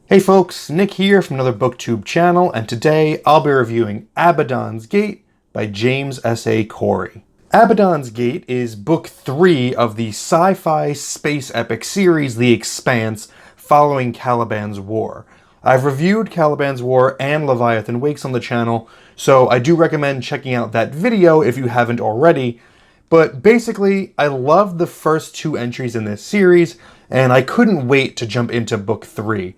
Hey folks, Nick here from another BookTube channel, and today I'll be reviewing Abaddon's Gate by James S.A. Corey. Abaddon's Gate is book 3 of the sci-fi space epic series The Expanse following Caliban's War. I've reviewed Caliban's War and Leviathan Wakes on the channel, so I do recommend checking out that video if you haven't already. But basically, I loved the first 2 entries in this series, and I couldn't wait to jump into book 3.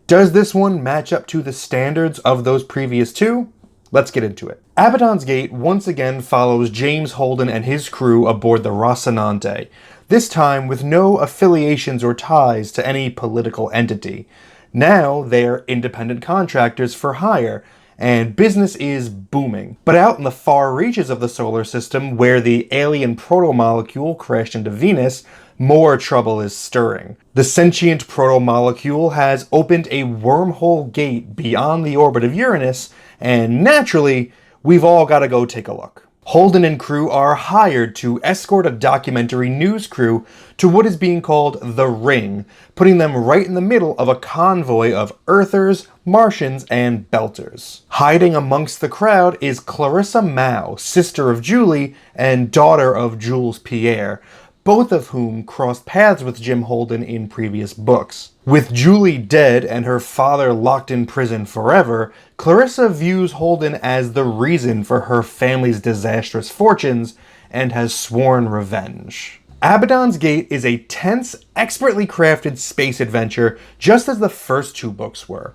Does this one match up to the standards of those previous 2? Let's get into it. Abaddon's Gate once again follows James Holden and his crew aboard the Rocinante, this time with no affiliations or ties to any political entity. Now they're independent contractors for hire, and business is booming. But out in the far reaches of the solar system, where the alien proto-molecule crashed into Venus, more trouble is stirring. The sentient proto-molecule has opened a wormhole gate beyond the orbit of Uranus, and naturally, we've all got to go take a look. Holden and crew are hired to escort a documentary news crew to what is being called the Ring, putting them right in the middle of a convoy of Earthers, Martians, and Belters. Hiding amongst the crowd is Clarissa Mao, sister of Julie and daughter of Jules Pierre, both of whom crossed paths with Jim Holden in previous books. With Julie dead and her father locked in prison forever, Clarissa views Holden as the reason for her family's disastrous fortunes and has sworn revenge. Abaddon's Gate is a tense, expertly crafted space adventure, just as the first 2 books were.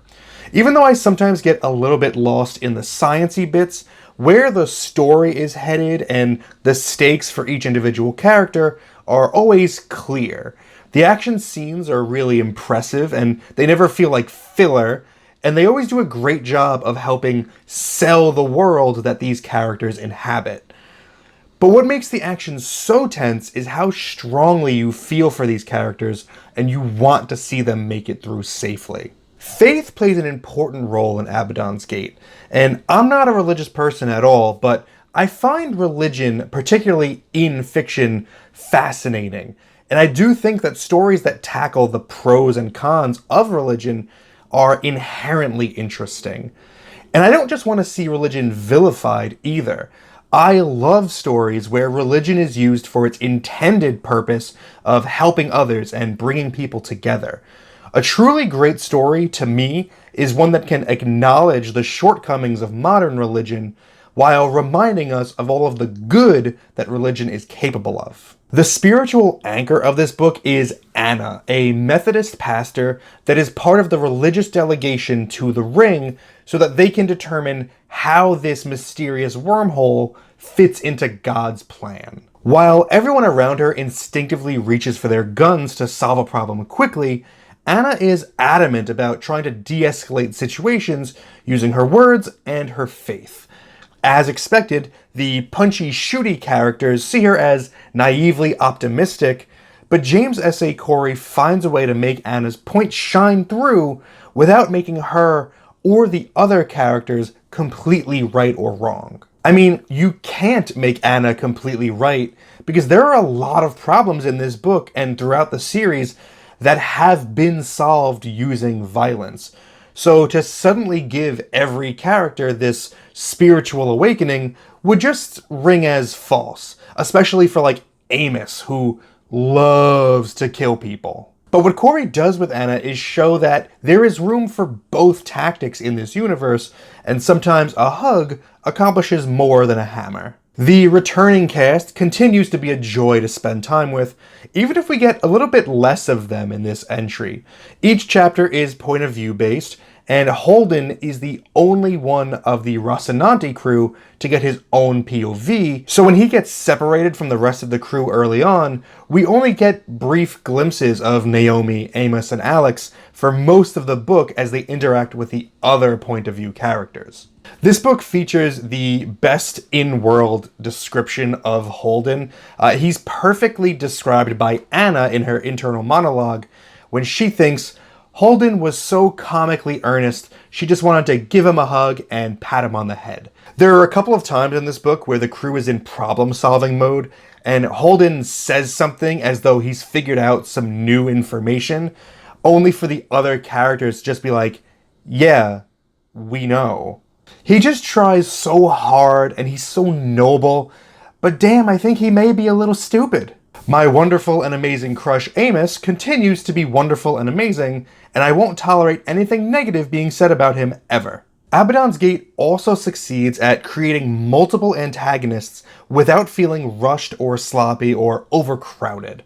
Even though I sometimes get a little bit lost in the sciencey bits, where the story is headed and the stakes for each individual character are always clear. The action scenes are really impressive and they never feel like filler, and they always do a great job of helping sell the world that these characters inhabit. But what makes the action so tense is how strongly you feel for these characters and you want to see them make it through safely. Faith plays an important role in Abaddon's Gate, and I'm not a religious person at all, but I find religion, particularly in fiction, fascinating. And I do think that stories that tackle the pros and cons of religion are inherently interesting. And I don't just want to see religion vilified either. I love stories where religion is used for its intended purpose of helping others and bringing people together. A truly great story, to me, is one that can acknowledge the shortcomings of modern religion while reminding us of all of the good that religion is capable of. The spiritual anchor of this book is Anna, a Methodist pastor that is part of the religious delegation to the Ring so that they can determine how this mysterious wormhole fits into God's plan. While everyone around her instinctively reaches for their guns to solve a problem quickly, Anna is adamant about trying to de-escalate situations using her words and her faith. As expected, the punchy, shooty characters see her as naively optimistic, but James S.A. Corey finds a way to make Anna's point shine through without making her or the other characters completely right or wrong. I mean, you can't make Anna completely right because there are a lot of problems in this book and throughout the series that have been solved using violence. So to suddenly give every character this spiritual awakening would just ring as false, especially for like Amos, who loves to kill people. But what Corey does with Anna is show that there is room for both tactics in this universe, and sometimes a hug accomplishes more than a hammer. The returning cast continues to be a joy to spend time with, even if we get a little bit less of them in this entry. Each chapter is point of view based, and Holden is the only one of the Rocinante crew to get his own POV, so when he gets separated from the rest of the crew early on, we only get brief glimpses of Naomi, Amos, and Alex for most of the book as they interact with the other point of view characters. This book features the best in-world description of Holden. He's perfectly described by Anna in her internal monologue when she thinks Holden was so comically earnest, she just wanted to give him a hug and pat him on the head. There are a couple of times in this book where the crew is in problem-solving mode, and Holden says something as though he's figured out some new information, only for the other characters to just be like, yeah, we know. He just tries so hard and he's so noble, but damn, I think he may be a little stupid. My wonderful and amazing crush Amos continues to be wonderful and amazing, and I won't tolerate anything negative being said about him ever. Abaddon's Gate also succeeds at creating multiple antagonists without feeling rushed or sloppy or overcrowded.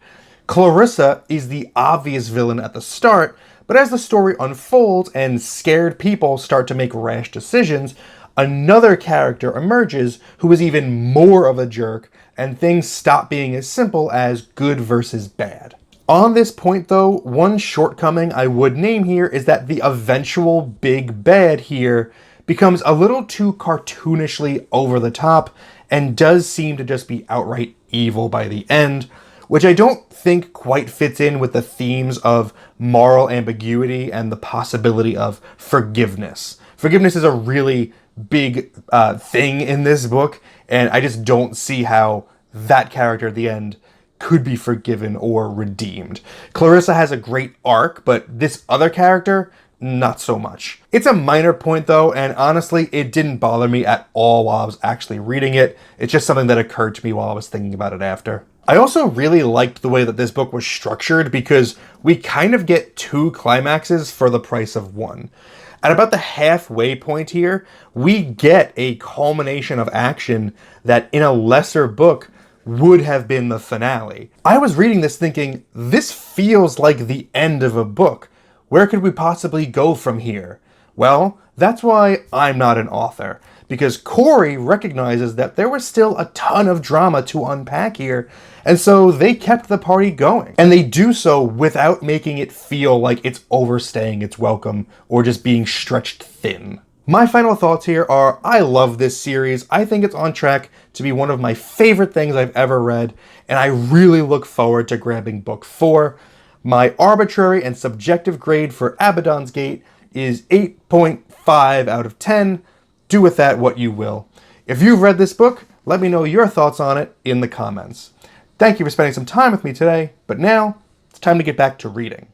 Clarissa is the obvious villain at the start, but as the story unfolds and scared people start to make rash decisions, another character emerges who is even more of a jerk, and things stop being as simple as good versus bad. On this point though, one shortcoming I would name here is that the eventual big bad here becomes a little too cartoonishly over the top and does seem to just be outright evil by the end, which I don't think quite fits in with the themes of moral ambiguity and the possibility of forgiveness. Forgiveness is a really big thing in this book, and I just don't see how that character at the end could be forgiven or redeemed. Clarissa has a great arc, but this other character, not so much. It's a minor point though, and honestly, it didn't bother me at all while I was actually reading it. It's just something that occurred to me while I was thinking about it after. I also really liked the way that this book was structured because we kind of get two climaxes for the price of one. At about the halfway point here, we get a culmination of action that in a lesser book would have been the finale. I was reading this thinking, this feels like the end of a book. Where could we possibly go from here? Well, that's why I'm not an author, because Corey recognizes that there was still a ton of drama to unpack here, and so they kept the party going. And they do so without making it feel like it's overstaying its welcome or just being stretched thin. My final thoughts here are, I love this series. I think it's on track to be one of my favorite things I've ever read, and I really look forward to grabbing book 4. My arbitrary and subjective grade for Abaddon's Gate is 8.5 out of 10. Do with that what you will. If you've read this book, let me know your thoughts on it in the comments. Thank you for spending some time with me today, but now it's time to get back to reading.